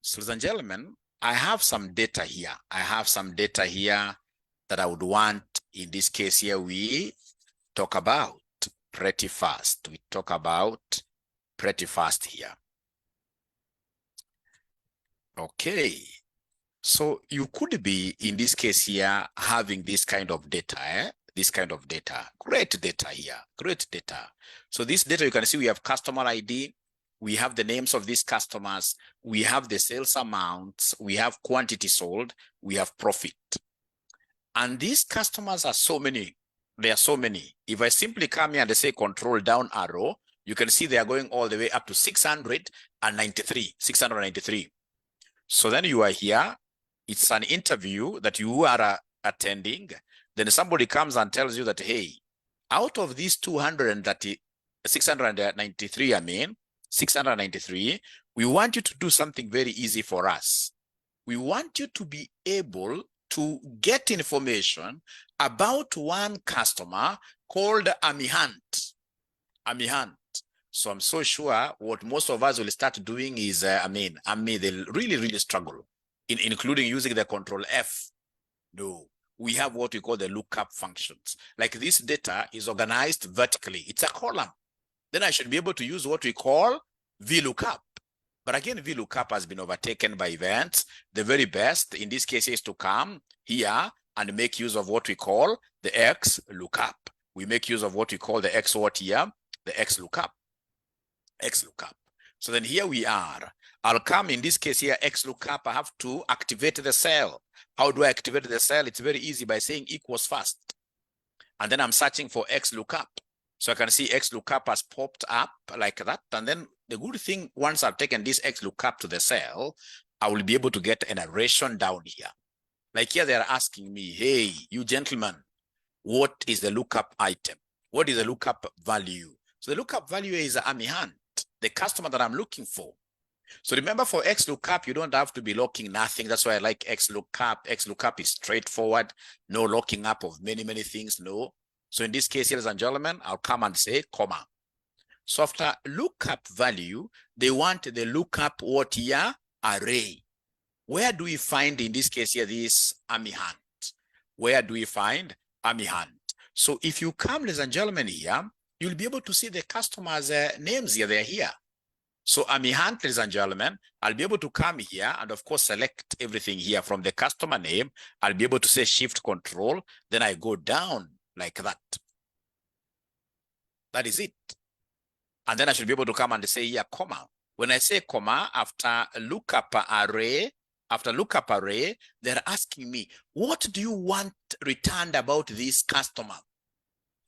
So, ladies and gentlemen, I have some data here. I have some data here that I would want, in this case here, we talk about pretty fast. We talk about pretty fast here. Okay. So you could be, in this case here, having this kind of data, this kind of data. Great data here, great data. So this data, you can see we have customer ID, we have the names of these customers, we have the sales amounts, we have quantity sold, we have profit. And these customers are so many. There are so many. If I simply come here and say control down arrow, you can see they are going all the way up to 693. So then you are here. It's an interview that you are attending. Then somebody comes and tells you that, hey, out of these 693, we want you to do something very easy for us. We want you to be able to get information about one customer called Amihant. So I'm so sure what most of us will start doing is, they'll really struggle in including using the control F. No, we have what we call the lookup functions. Like this data is organized vertically. It's a column. Then I should be able to use what we call VLOOKUP. But again, VLOOKUP has been overtaken by events. The very best in this case is to come here and make use of what we call the Xlookup. We make use of what we call the X what here? The Xlookup. So then here we are. I'll come in this case here, Xlookup. I have to activate the cell. How do I activate the cell? It's very easy by saying equals first. And then I'm searching for Xlookup. So I can see Xlookup has popped up like that. And then the good thing, once I've taken this Xlookup to the cell, I will be able to get a narration down here. Like here, they're asking me, hey, you gentlemen, what is the lookup item? What is the lookup value? So the lookup value is Amihant, the customer that I'm looking for. So remember, for Xlookup, you don't have to be locking nothing. That's why I like Xlookup. Xlookup is straightforward. No locking up of many things, no. So in this case, ladies and gentlemen, I'll come and say comma. So after lookup value, they want the lookup what here? Array. Where do we find, in this case here, this Amihant? Where do we find Amihant? So if you come, ladies and gentlemen, here, you'll be able to see the customers' names here. They're here. So Amihant, ladies and gentlemen, I'll be able to come here and of course select everything here from the customer name. I'll be able to say shift control. Then I go down like that. That is it. And then I should be able to come and say here, comma. When I say comma, after lookup array, they're asking me, what do you want returned about this customer?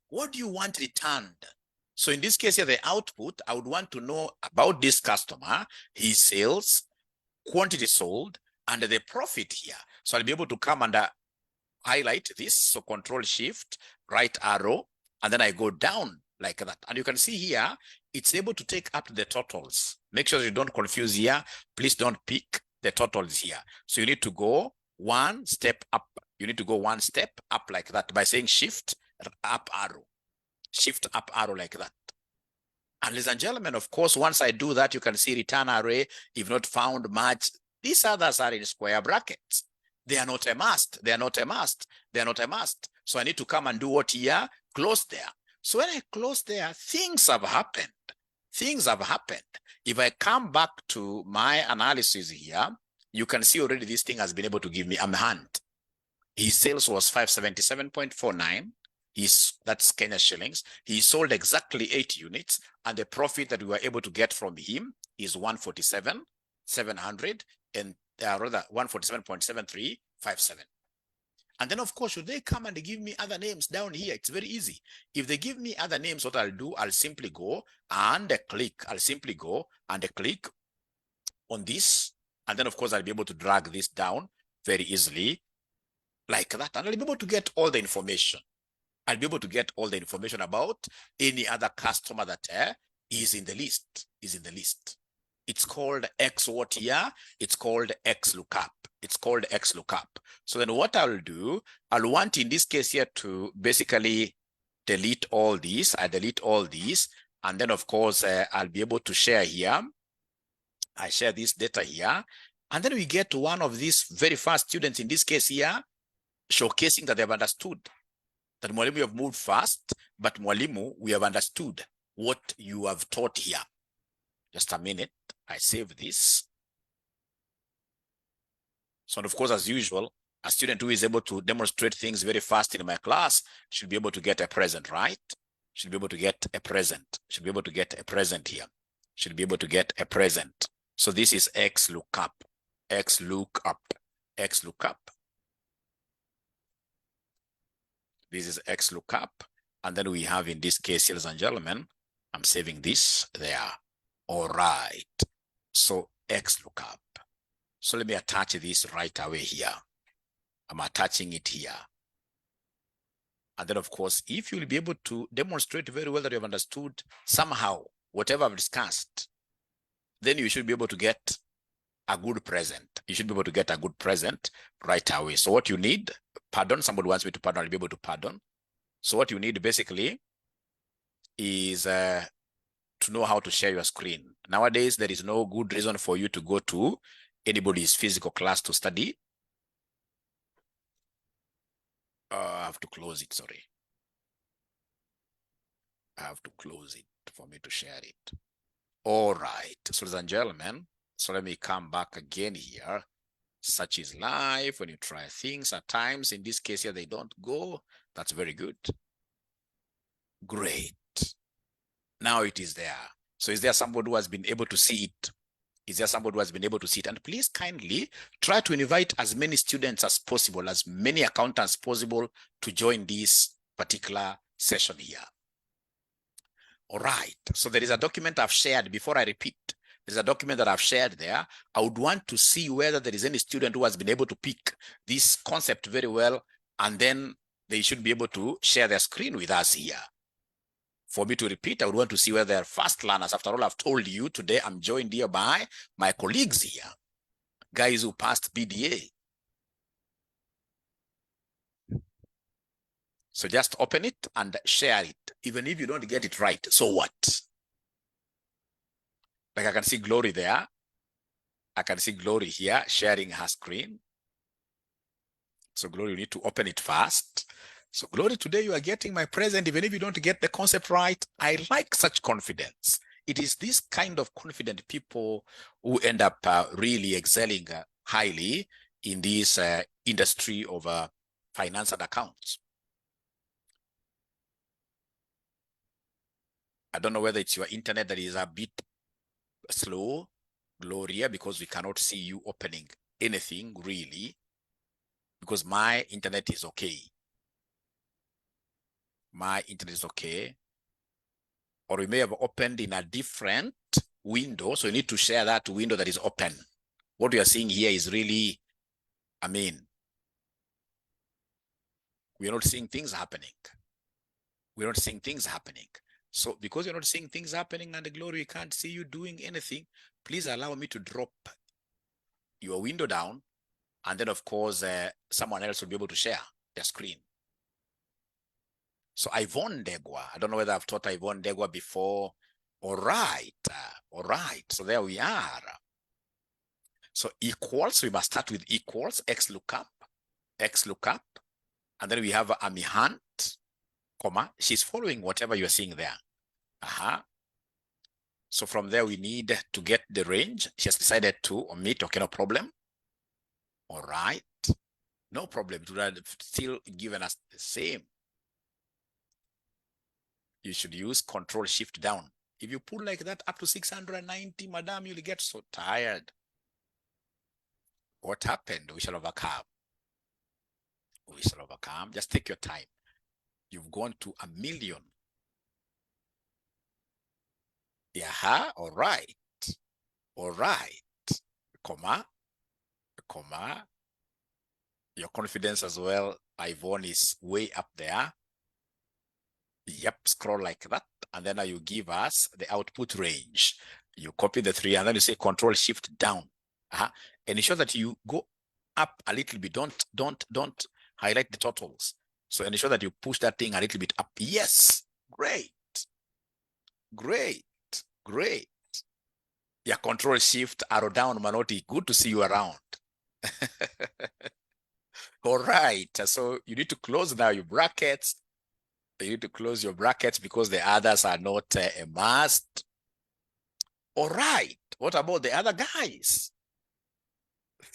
What do you want returned? So in this case here, the output, I would want to know about this customer, his sales, quantity sold, and the profit here. So I'll be able to come and highlight this. So control shift, right arrow, and then I go down like that. And you can see here, it's able to take up the totals. Make sure you don't confuse here. Please don't pick the totals here. So you need to go one step up. You need to go one step up like that by saying shift up arrow. Shift up arrow like that. And ladies and gentlemen, of course, once I do that, you can see return array, if not found, match. These others are in square brackets. They are not a must. They are not a must. They are not a must. So I need to come and do what here? Close there. So when I close there, things have happened. Things have happened. If I come back to my analysis here, you can see already this thing has been able to give me Amihant. His sales was 577.49. That's Kenya shillings. He sold exactly 8 units, and the profit that we were able to get from him is 147,700, and rather 147.7357. And then, of course, should they come and give me other names down here? It's very easy. If they give me other names, what I'll do, I'll simply go and click. I'll simply go and click on this, and then, of course, I'll be able to drag this down very easily like that, and I'll be able to get all the information. I'll be able to get all the information about any other customer that is in the list. It's called X what here? It's called Xlookup. It's called Xlookup. So then what I'll do, I'll want in this case here to basically delete all these. I delete all these. And then of course, I'll be able to share here. I share this data here. And then we get to one of these very fast students, in this case here, showcasing that they have understood that Mwalimu, you have moved fast, but Mwalimu, we have understood what you have taught here. Just a minute, I save this. So of course, as usual, a student who is able to demonstrate things very fast in my class should be able to get a present, right? Should be able to get a present. Should be able to get a present here. Should be able to get a present. So this is Xlookup. Xlookup. Xlookup. This is Xlookup. And then we have, in this case, ladies and gentlemen, I'm saving this there. All right. So Xlookup. So let me attach this right away here. I'm attaching it here. And then, of course, if you'll be able to demonstrate very well that you have understood somehow whatever I've discussed, then you should be able to get a good present. You should be able to get a good present right away. So what you need, pardon, somebody wants me to pardon, I'll be able to pardon. So what you need basically is to know how to share your screen. Nowadays, there is no good reason for you to go to anybody's physical class to study. I have to close it, sorry. I have to close it for me to share it. All right, so ladies and gentlemen, so let me come back again here. Such is life. When you try things at times, in this case here, they don't go. That's very good. Great. Now it is there. So is there somebody who has been able to see it? Is there somebody who has been able to see it? And please kindly try to invite as many students as possible, as many accountants possible to join this particular session here. All right. So there is a document I've shared. Before I repeat, there's a document that I've shared there. I would want to see whether there is any student who has been able to pick this concept very well, and then they should be able to share their screen with us here. For me to repeat, I would want to see whether they're fast learners. After all, I've told you today, I'm joined here by my colleagues here, guys who passed BDA. So just open it and share it. Even if you don't get it right, so what? Like I can see Glory there. I can see Glory here sharing her screen. So Glory, you need to open it fast. So Glory, today you are getting my present, even if you don't get the concept right. I like such confidence. It is this kind of confident people who end up really excelling highly in this industry of finance and accounts. I don't know whether it's your internet that is a bit slow, Gloria, because we cannot see you opening anything really, because my internet is okay. My internet is okay. Or we may have opened in a different window, so you need to share that window that is open. What we are seeing here is really, I mean, we are not seeing things happening. We're not seeing things happening. So because you're not seeing things happening and the Glory, we can't see you doing anything, please allow me to drop your window down. And then, of course, someone else will be able to share their screen. So Yvonne Degwa, I don't know whether I've taught Yvonne Degwa before. All right. All right. So there we are. So equals, we must start with equals, Xlookup. And then we have Amy Hunt, comma, she's following whatever you're seeing there. So from there, we need to get the range. She has decided to omit, okay, no problem. All right. No problem. It would have still given us the same. You should use Control Shift down. If you put like that up to 690, madam, you'll get so tired. What happened? We shall overcome. We shall overcome. Just take your time. You've gone to 1,000,000. Yeah, all right. All right. Comma. Your confidence as well, Yvonne, is way up there. Yep, scroll like that. And then you give us the output range. You copy the 3 and then you say Control Shift down. And ensure that you go up a little bit. Don't highlight the totals. So ensure that you push that thing a little bit up. Yes, great. Yeah, control shift, arrow down, Manoti. Good to see you around. All right. So you need to close now your brackets. You need to close your brackets because the others are not a must. All right. What about the other guys?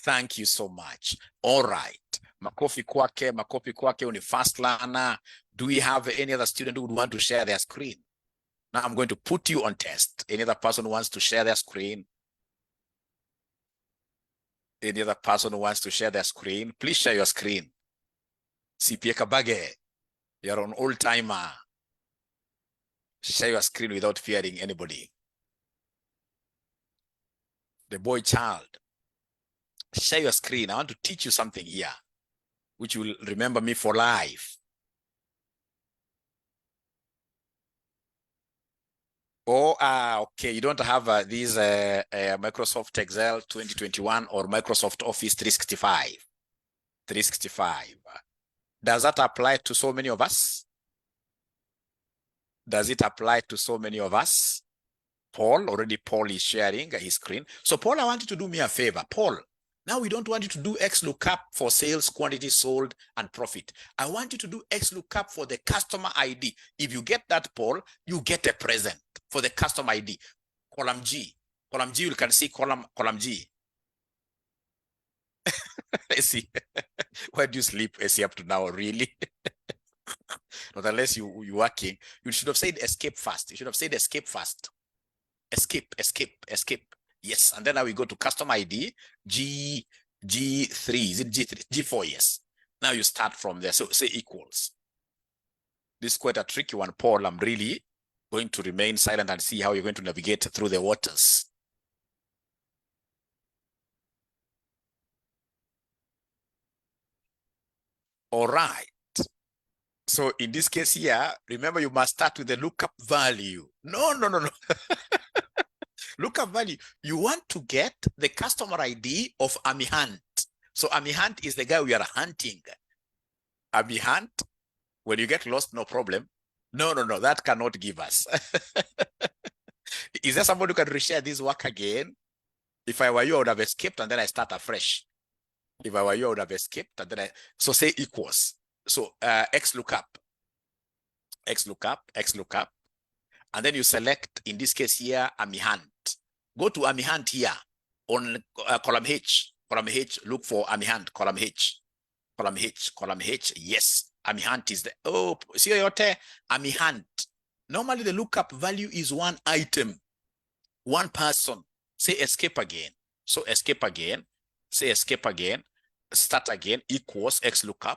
Thank you so much. All right. Makofi kwake, uni fast learner. Do we have any other student who would want to share their screen? Now I'm going to put you on test. Any other person who wants to share their screen? Any other person who wants to share their screen? Please share your screen. CPA Kabage, you're an old timer. Share your screen without fearing anybody. The boy child, share your screen. I want to teach you something here, which will remember me for life. Oh, okay. You don't have these Microsoft Excel 2021 or Microsoft Office 365. 365. Does that apply to so many of us? Does it apply to so many of us? Paul is sharing his screen. So Paul, I want you to do me a favor. Paul, now we don't want you to do Xlookup for sales, quantity sold, and profit. I want you to do Xlookup for the customer ID. If you get that, Paul, you get a present for the customer ID. Column G. Column G, you can see column G. See, where do you sleep, see, up to now, really? Not unless you're working. You should have said escape fast. You should have said escape fast. Escape. Yes, and then now we go to customer ID, G3, is it G3? G4, yes. Now you start from there, so say equals. This is quite a tricky one, Paul. I'm really going to remain silent and see how you're going to navigate through the waters. All right. So in this case here, remember you must start with the lookup value. No. Lookup value. You want to get the customer ID of Ami Hunt. So Ami Hunt is the guy we are hunting. Ami Hunt, when you get lost, no problem. No, that cannot give us. Is there somebody who can reshare this work again? If I were you, I would have escaped and then I start afresh. If I were you, I would have escaped and then so say equals. So Xlookup. And then you select, in this case here, Ami Hunt. Go to Ami Hunt here on column H. Column H, look for Ami Hunt, column H. Column H, yes. Ami Hunt is the, oh, see yote, Ami Hunt. Normally the lookup value is one item, one person. Say escape again. So escape again, say escape again, start again, equals Xlookup.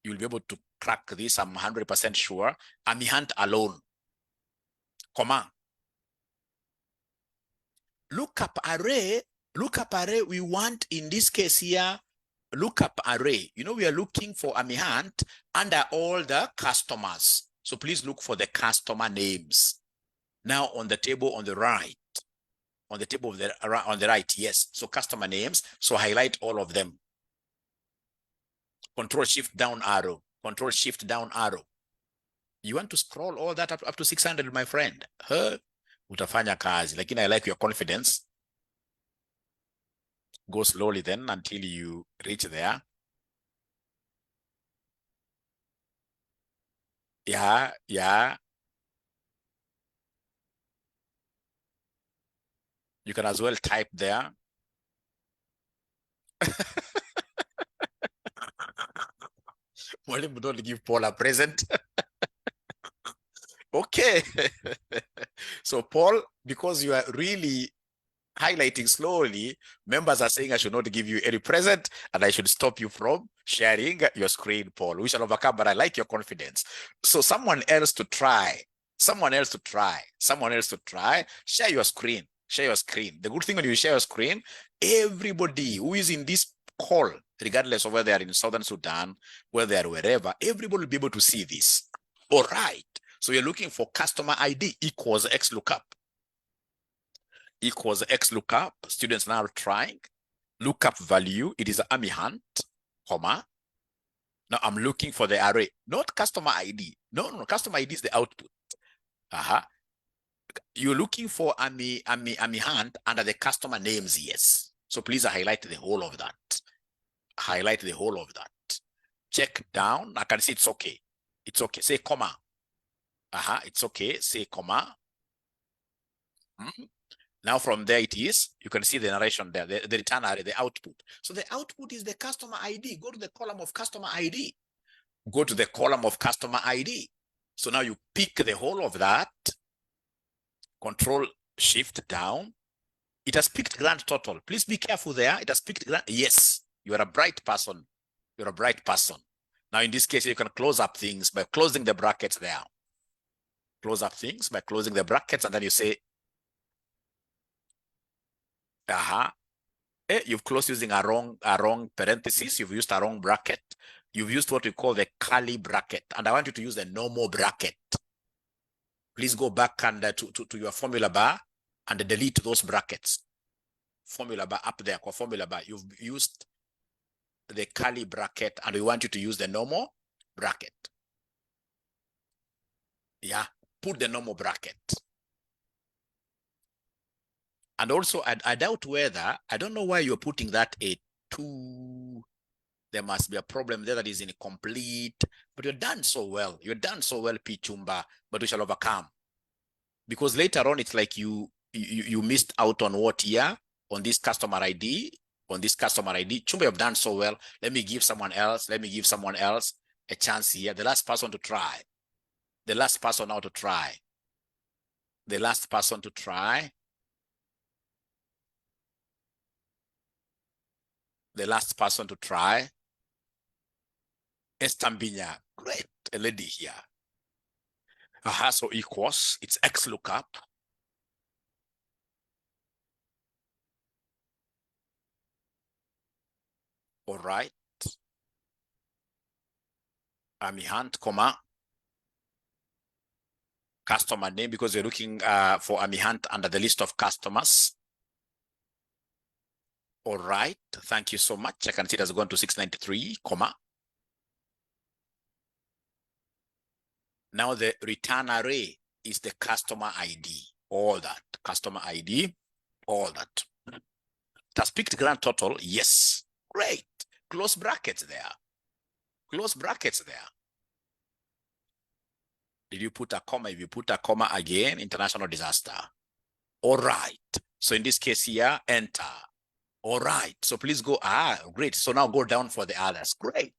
You'll be able to crack this, I'm 100% sure. Ami Hunt alone, comma. Lookup array, we want in this case here, lookup array. You know, we are looking for Ami Hunt under all the customers. So please look for the customer names. Now on the table on the right, on the right, yes. So customer names, so highlight all of them. Control shift down arrow. You want to scroll all that up to 600, my friend. Utafanya kazi, lakini I like your confidence. Go slowly then until you reach there. Yeah. You can as well type there. Mwalimu, don't give Paul a present. Okay. So Paul, because you are really highlighting slowly, members are saying I should not give you any present and I should stop you from sharing your screen, Paul. We shall overcome, but I like your confidence. So someone else to try. Share your screen. The good thing when you share your screen, everybody who is in this call, regardless of whether they are in Southern Sudan, whether they are wherever, everybody will be able to see this. All right. So you're looking for customer ID equals Xlookup. Students now trying. Lookup value, it is Ami Hunt, comma. Now I'm looking for the array, not customer ID. No, customer ID is the output. You're looking for Ami Hunt under the customer names, yes. So please highlight the whole of that. Highlight the whole of that. Check down. I can see it's okay. It's okay. Say comma. It's okay. Say comma. Now from there it is, you can see the narration there, the return array, the output. So the output is the customer ID. Go to the column of customer ID. Go to the column of customer ID. So now you pick the whole of that, Control Shift down. It has picked grand total. Please be careful there. It has picked grand. Yes, you are a bright person. You're a bright person. Now in this case, you can close up things by closing the brackets there. Close up things by closing the brackets, and then you say, you've closed using a wrong parenthesis. You've used a wrong bracket. You've used what we call the curly bracket, and I want you to use the normal bracket. Please go back and to your formula bar and delete those brackets. Formula bar up there, formula bar. You've used the curly bracket, and we want you to use the normal bracket. Yeah, put the normal bracket. And also, I doubt whether, I don't know why you're putting that a 2. There must be a problem there that is incomplete. But you're done so well. You're done so well, Pichumba, but we shall overcome. Because later on, it's like you missed out on what here? On this customer ID. On this customer ID. Chumba, you've done so well. Let me give someone else. Let me give someone else a chance here. The last person to try. The last person now to try. The last person to try. The last person to try. Estambinya. Great. A lady here. So equals. It's Xlookup. All right. Ami Hunt, comma. Customer name, because you're looking for Ami Hunt under the list of customers. All right. Thank you so much. I can see it has gone to 693, comma. Now the return array is the customer ID. All that. Customer ID. All that. It has picked grand total. Yes. Great. Close brackets there. Close brackets there. Did you put a comma? If you put a comma again, international disaster. All right. So in this case here, enter. All right. So please go. Great. So now go down for the others. Great.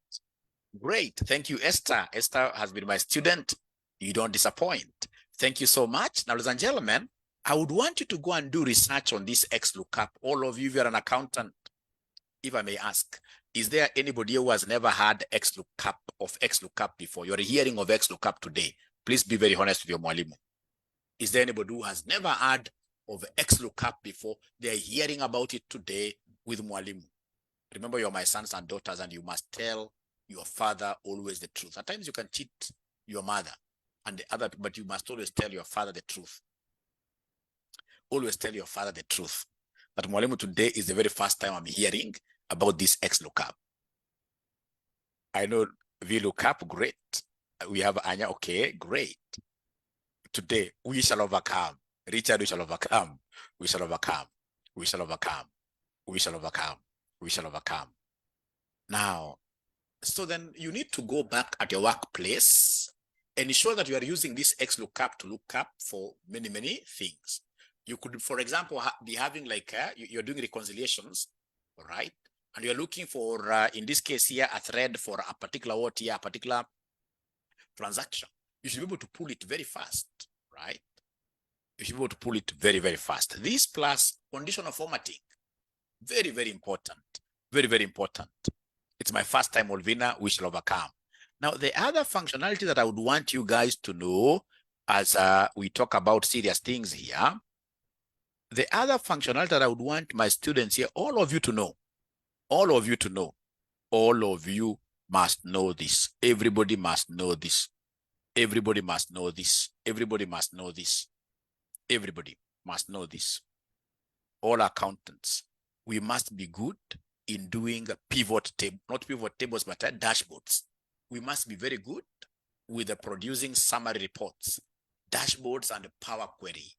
Great. Thank you, Esther. Esther has been my student. You don't disappoint. Thank you so much. Now, ladies and gentlemen, I would want you to go and do research on this Xlookup. All of you, if you're an accountant, if I may ask, is there anybody who has never had Xlookup before? You're hearing of Xlookup today. Please be very honest with your mwalimu. Is there anybody who has never heard of Xlookup before? They're hearing about it today with mwalimu. Remember, you're my sons and daughters, and you must tell your father always the truth. At times you can cheat your mother and the other, but you must always tell your father the truth. Always tell your father the truth. But mwalimu, today is the very first time I'm hearing about this Xlookup. I know VLOOKUP, great. We have Anya, okay, great. Today, we shall overcome. Richard, we shall overcome. We shall overcome. We shall overcome. We shall overcome. We shall overcome. Now, so then you need to go back at your workplace and ensure that you are using this Xlookup to look up for many, many things. You could, for example, be having like, you're doing reconciliations, all right? And you're looking for, in this case here, a thread for a particular what here, a particular transaction. You should be able to pull it very fast, right? You should be able to pull it very, very fast. This plus conditional formatting, very, very important. Very, very important. It's my first time, Olvina, we shall overcome. Now, the other functionality that I would want you guys to know as we talk about serious things here, the other functionality that I would want my students here, all of you to know, all of you to know, all of you must know this. Everybody must know this. Everybody must know this. Everybody must know this. Everybody must know this. All accountants, we must be good in doing a pivot table, not pivot tables, but dashboards. We must be very good with the producing summary reports, dashboards and Power Query.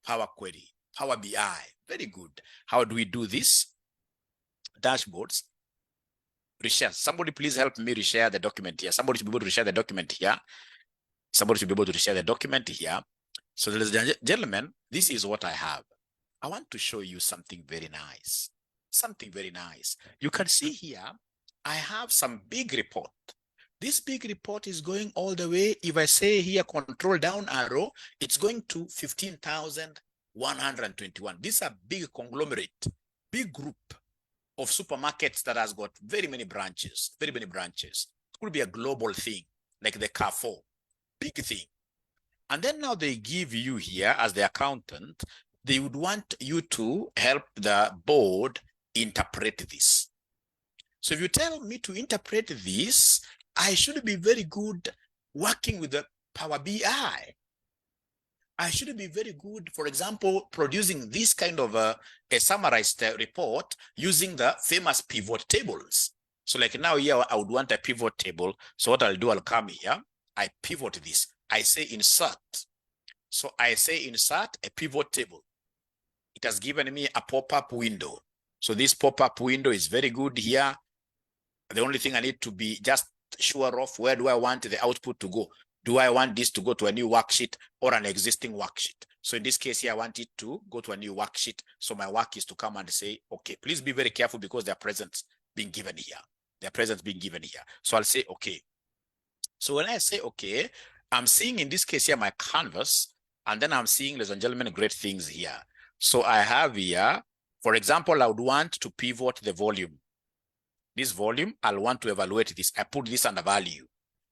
Power Query, Power BI, very good. How do we do this? Dashboards, reshare. Somebody please help me reshare the document here. Somebody should be able to reshare the document here. Somebody should be able to reshare the document here. So ladies and gentlemen, this is what I have. I want to show you something very nice. Something very nice. You can see here, I have some big report. This big report is going all the way. If I say here, control down arrow, it's going to 15,121. This is a big conglomerate, big group of supermarkets that has got very many branches, very many branches. It could be a global thing, like the Carrefour, big thing. And then now they give you here as the accountant, they would want you to help the board interpret this. So if you tell me to interpret this, I should be very good working with the Power BI. I should be very good, for example, producing this kind of a summarized report using the famous pivot tables. So like now here, I would want a pivot table. So what I'll do, I'll come here, I pivot this. I say insert. So I say insert a pivot table. It has given me a pop-up window. So this pop-up window is very good here. The only thing I need to be just sure of, where do I want the output to go? Do I want this to go to a new worksheet or an existing worksheet? So in this case here, I want it to go to a new worksheet. So my work is to come and say, okay, please be very careful because there are presents being given here. There are presents being given here. So I'll say, okay. So when I say, okay, I'm seeing in this case here, my canvas, and then I'm seeing, ladies and gentlemen, great things here. So I have here, for example, I would want to pivot the volume. This volume, I'll want to evaluate this. I put this under value.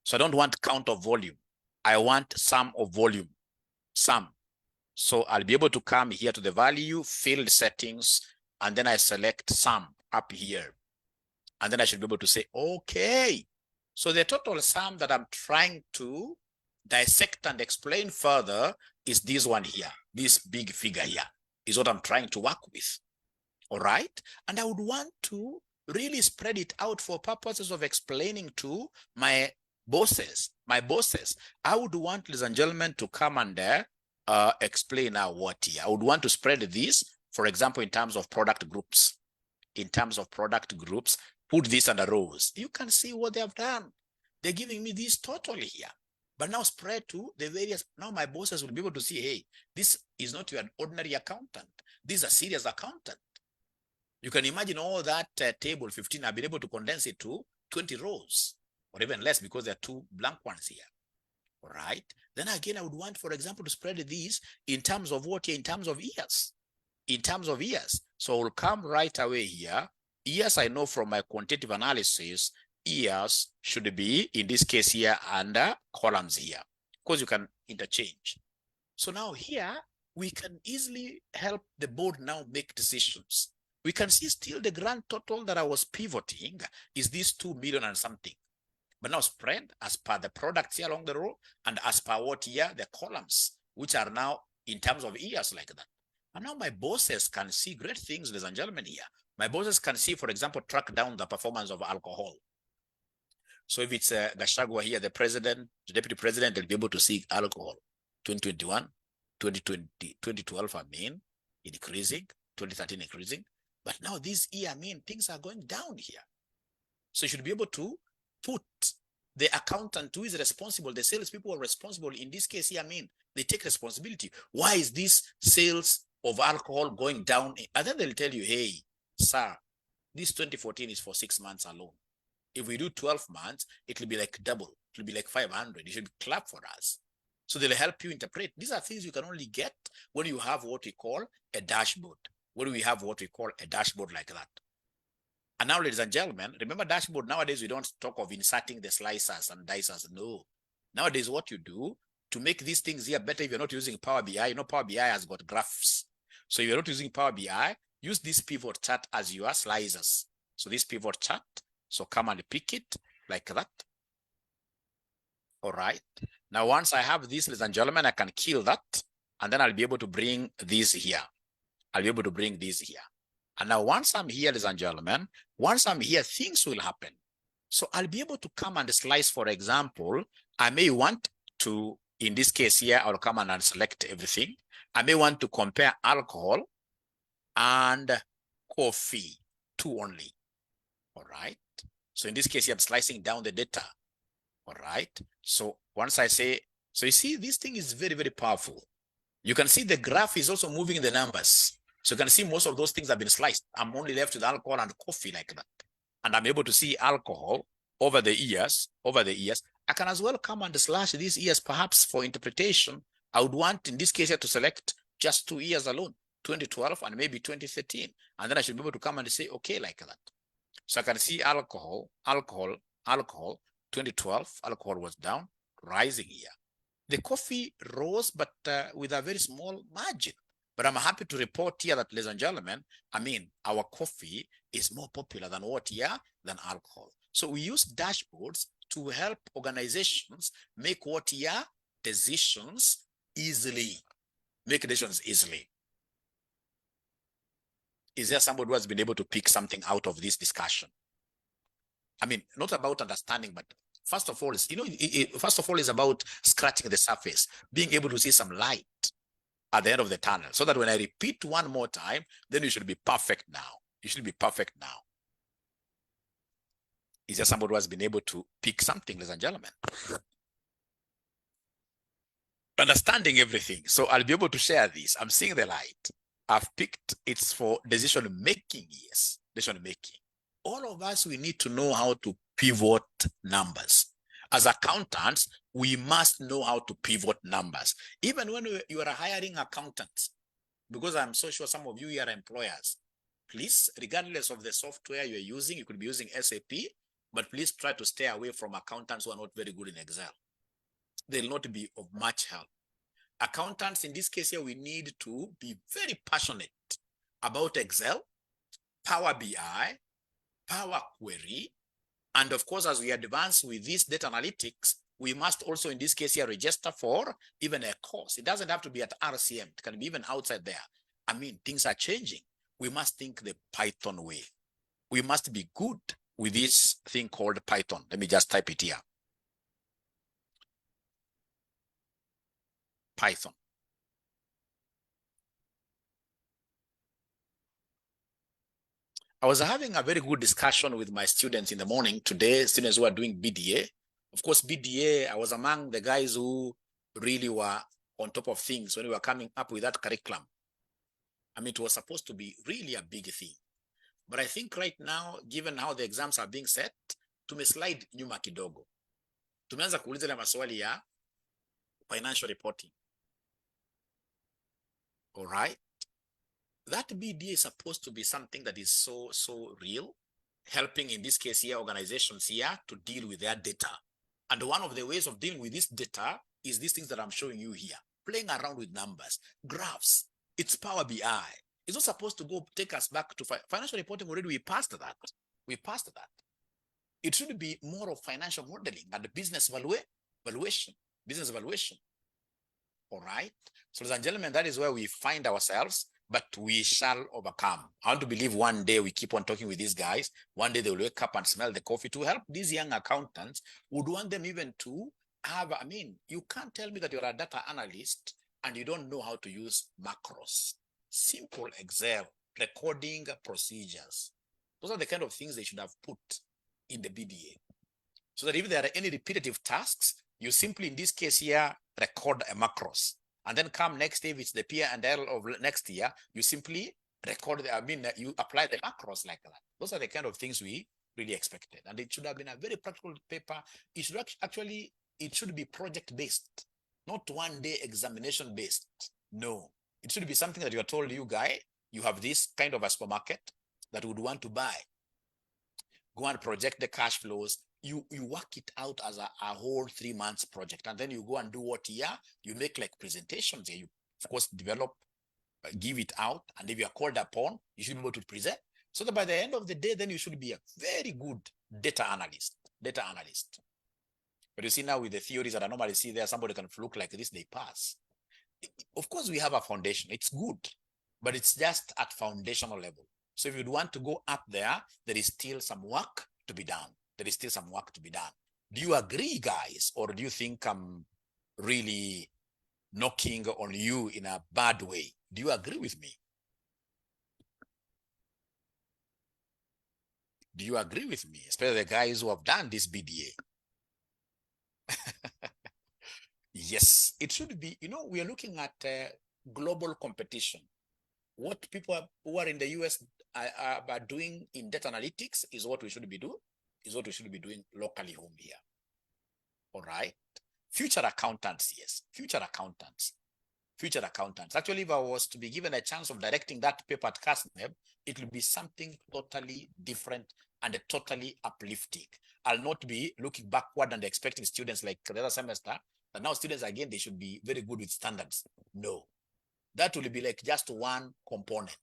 So I don't want count of volume. I want sum of volume, sum. So I'll be able to come here to the value, field settings, and then I select sum up here. And then I should be able to say, okay. So the total sum that I'm trying to dissect and explain further is this one here. This big figure here is what I'm trying to work with. All right. And I would want to really spread it out for purposes of explaining to my bosses. I would want, ladies and gentlemen, to come and explain what here. I would want to spread this, for example, in terms of product groups. In terms of product groups, put this under rows. You can see what they have done. They're giving me this total here. But now spread to the various, now my bosses will be able to see, hey, this is not your ordinary accountant. This is a serious accountant. You can imagine all that table 15, I've been able to condense it to 20 rows or even less because there are 2 blank ones here. All right. Then again, I would want, for example, to spread these in terms of what here? In terms of years. In terms of years. So I'll come right away here. Years, I know from my quantitative analysis, years should be, in this case here, under columns here, because you can interchange. So now here, we can easily help the board now make decisions. We can see still the grand total that I was pivoting is this 2 million and something. But now spread as per the products here along the row and as per what here, the columns, which are now in terms of years like that. And now my bosses can see great things, ladies and gentlemen, here. My bosses can see, for example, track down the performance of alcohol. So if it's Gachagua here, the president, the deputy president, they'll be able to see alcohol. 2021, 2020, 2012, increasing, 2013 increasing. But now this year, things are going down here. So you should be able to put the accountant who is responsible, the salespeople are responsible. In this case here, they take responsibility. Why is this sales of alcohol going down? And then they'll tell you, hey, sir, this 2014 is for 6 months alone. If we do 12 months, it will be like double. It will be like 500. You should clap for us. So they'll help you interpret. These are things you can only get when you have what we call a dashboard. When we have what we call a dashboard like that. And now, ladies and gentlemen, remember dashboard, nowadays we don't talk of inserting the slicers and dicers. No. Nowadays, what you do to make these things here better, if you're not using Power BI, you know Power BI has got graphs. So if you're not using Power BI, use this pivot chart as your slicers. So this pivot chart, so come and pick it like that. All right. Now, once I have this, ladies and gentlemen, I can kill that. And then I'll be able to bring this here. I'll be able to bring this here. And now once I'm here, ladies and gentlemen, once I'm here, things will happen. So I'll be able to come and slice, for example, I may want to In this case here, I'll come and select everything. I may want to compare alcohol and coffee, 2 only. All right. So in this case, I'm slicing down the data. All right. So once I say, so you see, this thing is very, very powerful. You can see the graph is also moving in the numbers. So you can see most of those things have been sliced. I'm only left with alcohol and coffee like that. And I'm able to see alcohol over the years. I can as well come and slash these years, perhaps for interpretation. I would want, in this case, here to select just 2 years alone, 2012 and maybe 2013. And then I should be able to come and say, okay, like that. So I can see alcohol, 2012, alcohol was down, rising here. The coffee rose, but with a very small margin. But I'm happy to report here that, ladies and gentlemen, our coffee is more popular than what here? Than alcohol. So we use dashboards to help organizations make what here? Decisions easily. Make decisions easily. Is there somebody who has been able to pick something out of this discussion? Not about understanding, but first of all, is about scratching the surface, being able to see some light at the end of the tunnel, so that when I repeat one more time, then you should be perfect now. You should be perfect now. Is there somebody who has been able to pick something, ladies and gentlemen? Understanding everything. So I'll be able to share this. I'm seeing the light. I've picked, it's for decision making, yes, decision making. All of us, we need to know how to pivot numbers. As accountants, we must know how to pivot numbers. Even when you are hiring accountants, because I'm so sure some of you here are employers, please, regardless of the software you're using, you could be using SAP, but please try to stay away from accountants who are not very good in Excel. They'll not be of much help. Accountants, in this case here, we need to be very passionate about Excel, Power BI, Power Query, and of course, as we advance with this data analytics, we must also, in this case here, register for even a course. It doesn't have to be at RCM. It can be even outside there. Things are changing. We must think the Python way. We must be good with this thing called Python. Let me just type it here. Python. I was having a very good discussion with my students in the morning today, students who are doing BDA. Of course, BDA, I was among the guys who really were on top of things when we were coming up with that curriculum. It was supposed to be really a big thing. But I think right now, given how the exams are being set, tumeslide nyuma kidogo. Tumeanza kuuliza ile maswali ya financial reporting. All right. That BDA is supposed to be something that is so real, helping, in this case here, organizations here to deal with their data. And one of the ways of dealing with this data is these things that I'm showing you here, playing around with numbers, graphs. It's Power BI. It's not supposed to go take us back to financial reporting. Already we passed that. It should be more of financial modeling and business valuation. All right. So, ladies and gentlemen, that is where we find ourselves, but we shall overcome. I want to believe one day we keep on talking with these guys. One day they will wake up and smell the coffee. To help these young accountants, would want them even to have, you can't tell me that you're a data analyst and you don't know how to use macros, simple Excel, recording procedures. Those are the kind of things they should have put in the BDA. So that if there are any repetitive tasks, you simply, in this case here, record a macros. And then come next day, if it's the P&L of next year, you simply record, you apply the macros like that. Those are the kind of things we really expected. And it should have been a very practical paper. It should actually, it should be project-based, not one-day examination-based. No, it should be something that you are told, you guy, you have this kind of a supermarket that would want to buy. Go and project the cash flows. You work it out as a whole 3 months project, and then you go and do what here? You make like presentations here. You, of course, develop, give it out, and if you are called upon, you should be able to present. So that by the end of the day, then you should be a very good data analyst. But you see now with the theories that I normally see there, somebody can fluke like this, they pass. Of course, we have a foundation. It's good, but it's just at foundational level. So if you'd want to go up there, there is still some work to be done. Do you agree, guys? Or do you think I'm really knocking on you in a bad way. Do you agree with me? Do you agree with me? Especially the guys who have done this BDA. Yes, it should be. You know, we are looking at global competition. What people who are in the US are doing in data analytics is what we should be doing, locally home here. All right. Future accountants, yes. Future accountants. Actually, if I was to be given a chance of directing that paper at CASNEB, it will be something totally different and totally uplifting. I'll not be looking backward and expecting students like the other semester, that now students, again, they should be very good with standards. No. That will be like just one component.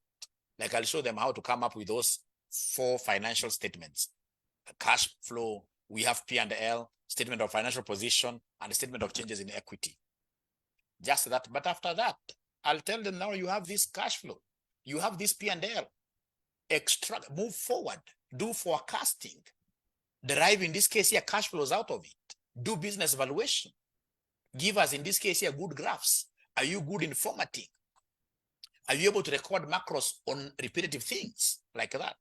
Like I'll show them how to come up with those 4 financial statements. Cash flow, we have P&L, statement of financial position, and a statement of changes in equity. Just that. But after that, I'll tell them now you have this cash flow, you have this P&L, extract, move forward, do forecasting, derive in this case here cash flows out of it, do business evaluation, give us in this case here good graphs. Are you good in formatting? Are you able to record macros on repetitive things like that?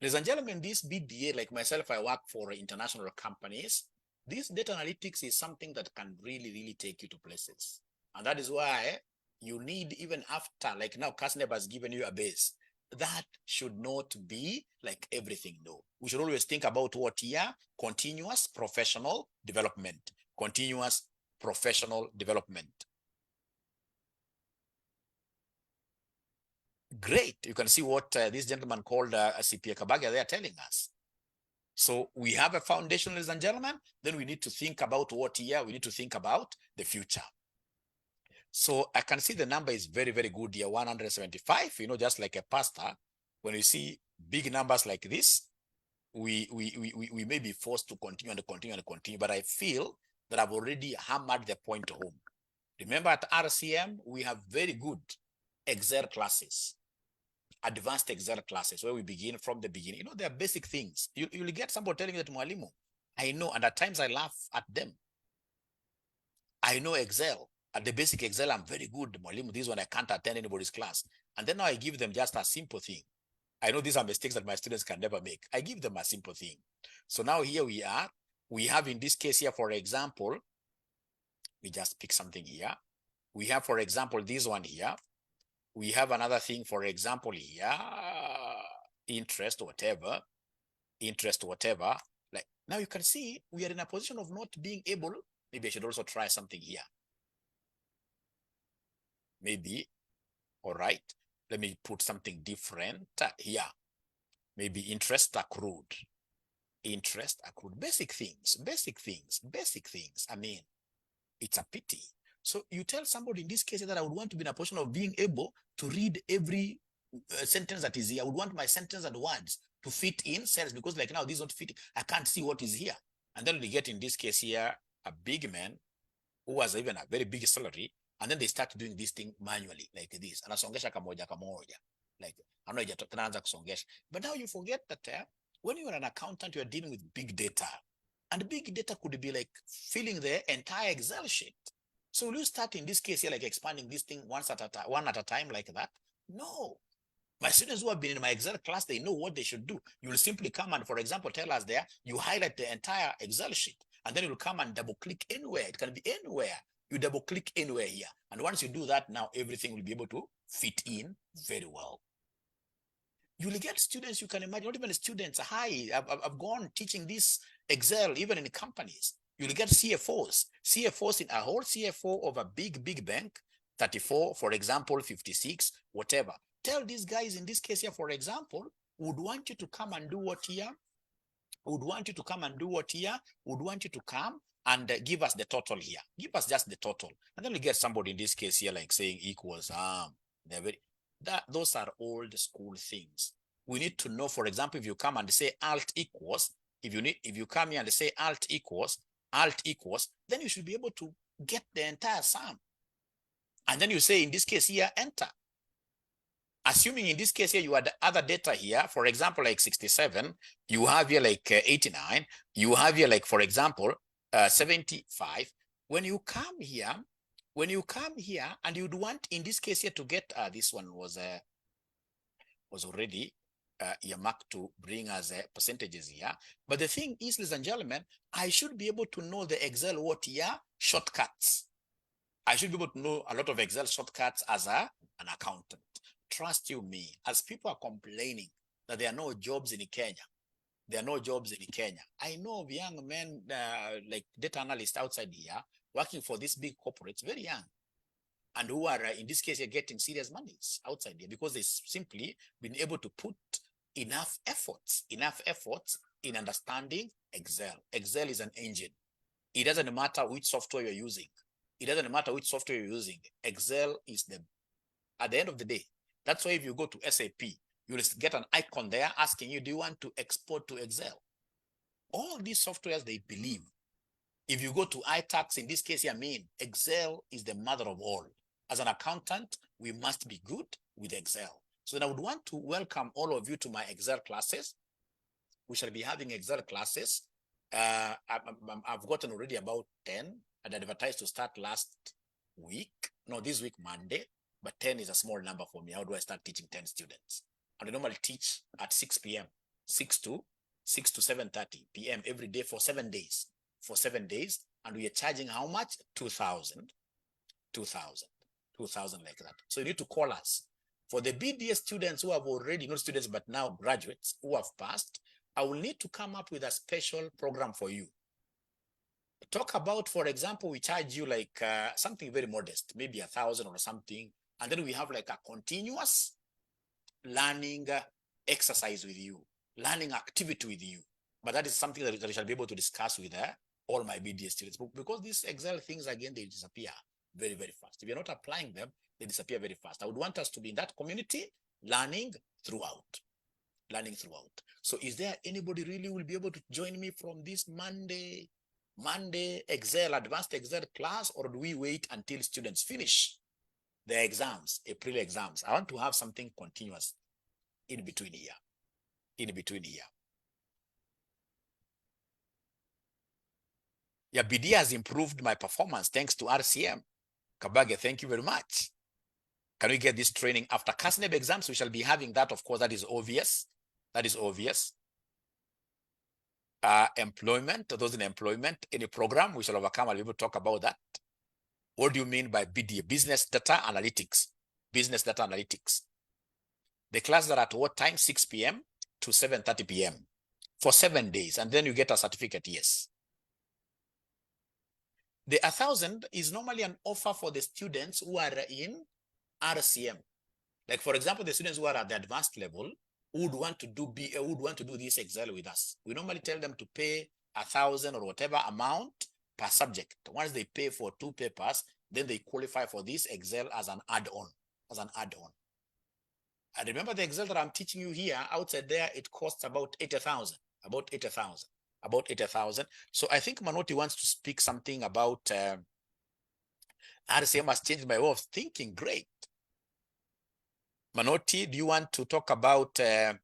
Ladies and gentlemen, this BDA, like myself, I work for international companies. This data analytics is something that can really, really take you to places. And that is why you need, even after, like now, CASNEB has given you a base. That should not be like everything, no. We should always think about what here? Continuous professional development. Continuous professional development. Great. You can see what this gentleman called CPA Kabaga, they are telling us. So we have a foundation, ladies and gentlemen. Then we need to think about what here? We need to think about the future. So I can see the number is very, very good here, 175. You know, just like a pastor, when you see big numbers like this, we may be forced to continue and continue and continue. But I feel that I've already hammered the point home. Remember, at RCM, we have very good Excel classes, advanced Excel classes, where we begin from the beginning. You know, there are basic things. You'll get somebody telling you that, Mwalimu, I know, and at times I laugh at them. I know Excel. At the basic Excel, I'm very good, Mwalimu. This one I can't attend anybody's class. And then now I give them just a simple thing. I know these are mistakes that my students can never make. I give them a simple thing. So now here we are. We have in this case here, for example, we just pick something here. We have, for example, this one here. We have another thing, for example, here, interest, whatever. Like now you can see we are in a position of not being able. Maybe I should also try something here. Maybe, all right. Let me put something different here. Maybe interest accrued. Basic things. I mean, it's a pity. So you tell somebody in this case that I would want to be in a position of being able to read every sentence that is here. I would want my sentence and words to fit in cells, because like now this is not fitting. I can't see what is here. And then we get in this case here a big man who has even a very big salary, and then they start doing this thing manually like this. Anasongesha kamoja. Like anaanza kusongesha. But now you forget that when you are an accountant, you are dealing with big data. And big data could be like filling the entire Excel sheet. So will you start in this case here like expanding this thing one at a time like that? No. My students who have been in my Excel class, they know what they should do. You will simply come and, for example, tell us there, you highlight the entire Excel sheet, and then you will come and double click anywhere. It can be anywhere. You double click anywhere here. And once you do that, now everything will be able to fit in very well. You will get students, you can imagine, not even students. Hi, I've gone teaching this Excel even in companies. You'll get CFOs in a whole CFO of a big bank, 34, for example, 56, whatever. Tell these guys in this case here, for example, would want you to come and do what here? Would want you to come and give us the total here. Give us just the total. And then we get somebody in this case here like saying equals, those are old school things. We need to know, for example, if you come and say alt equals, if you come here and say alt equals, then you should be able to get the entire sum. And then you say, in this case here, enter. Assuming in this case here, you had other data here, for example, like 67, you have here like 89, you have here like, for example, 75. When you come here and you'd want, in this case here, to get this one was already earmarked to bring us percentages here. But the thing is, ladies and gentlemen, I should be able to know the Excel what here shortcuts. I should be able to know a lot of Excel shortcuts as an accountant. Trust you me, as people are complaining that there are no jobs in Kenya, there are no jobs in Kenya. I know of young men like data analysts outside here working for these big corporates, very young, and who are in this case, getting serious monies outside here because they simply been able to put enough efforts in understanding Excel. Excel is an engine. It doesn't matter which software you're using. It doesn't matter which software you're using. Excel is at the end of the day. That's why if you go to SAP, you'll get an icon there asking you, do you want to export to Excel? All these softwares, they believe. If you go to iTax, in this case, Excel is the mother of all. As an accountant, we must be good with Excel. So then I would want to welcome all of you to my Excel classes. We shall be having Excel classes. I've gotten already about 10. I'd advertised to start last week. No, this week, Monday. But 10 is a small number for me. How do I start teaching 10 students? And I normally teach at 6 p.m. 6 to 7:30 p.m. every day for 7 days. For 7 days. And we are charging how much? 2,000 like that. So you need to call us. For the BDS students who have already, not students, but now graduates who have passed, I will need to come up with a special program for you. Talk about, for example, we charge you like something very modest, maybe 1,000 or something. And then we have like a continuous learning exercise with you, learning activity with you. But that is something that I shall be able to discuss with all my BDS students. Because these Excel things, again, they disappear very, very fast. If you're not applying them, they disappear very fast. I would want us to be in that community, learning throughout. So is there anybody really will be able to join me from this Monday Excel, advanced Excel class, or do we wait until students finish their exams, April exams? I want to have something continuous in between here. Yeah, BD has improved my performance thanks to RCM. Kabage, thank you very much. Can we get this training after CASNEB exams? We shall be having that, of course. That is obvious. Employment, those in employment, any program, we shall overcome. I'll be able to talk about that. What do you mean by BDA? Business data analytics. The classes are at what time? 6 p.m. to 7:30 p.m. for 7 days. And then you get a certificate, yes. The 1,000 is normally an offer for the students who are in RCM. Like, for example, the students who are at the advanced level who would want to do this Excel with us. We normally tell them to pay 1,000 or whatever amount per subject. Once they pay for 2 papers, then they qualify for this Excel as an add-on. And remember the Excel that I'm teaching you here, outside there, it costs about 80,000. So I think Manoti wants to speak something about RCM has changed my way of thinking. Great. Manoti, do you want to talk about, there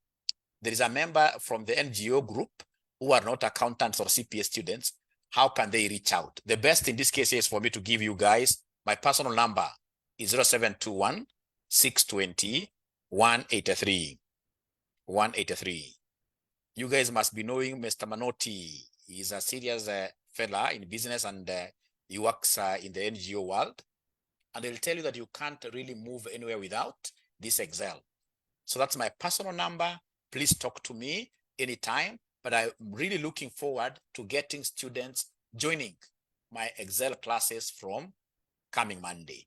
is a member from the NGO group who are not accountants or CPA students. How can they reach out? The best in this case is for me to give you guys my personal number is 0721 620 183. You guys must be knowing Mr. Manoti. He's a serious fella in business, and he works in the NGO world. And they'll tell you that you can't really move anywhere without this Excel. So that's my personal number. Please talk to me anytime. But I'm really looking forward to getting students joining my Excel classes from coming Monday.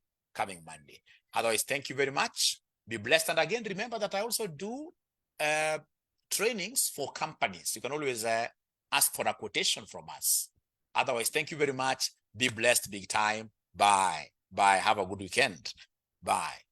Otherwise, thank you very much. Be blessed. And again, remember that I also do trainings for companies. You can always ask for a quotation from us. Otherwise, thank you very much. Be blessed big time. Bye. Have a good weekend. Bye.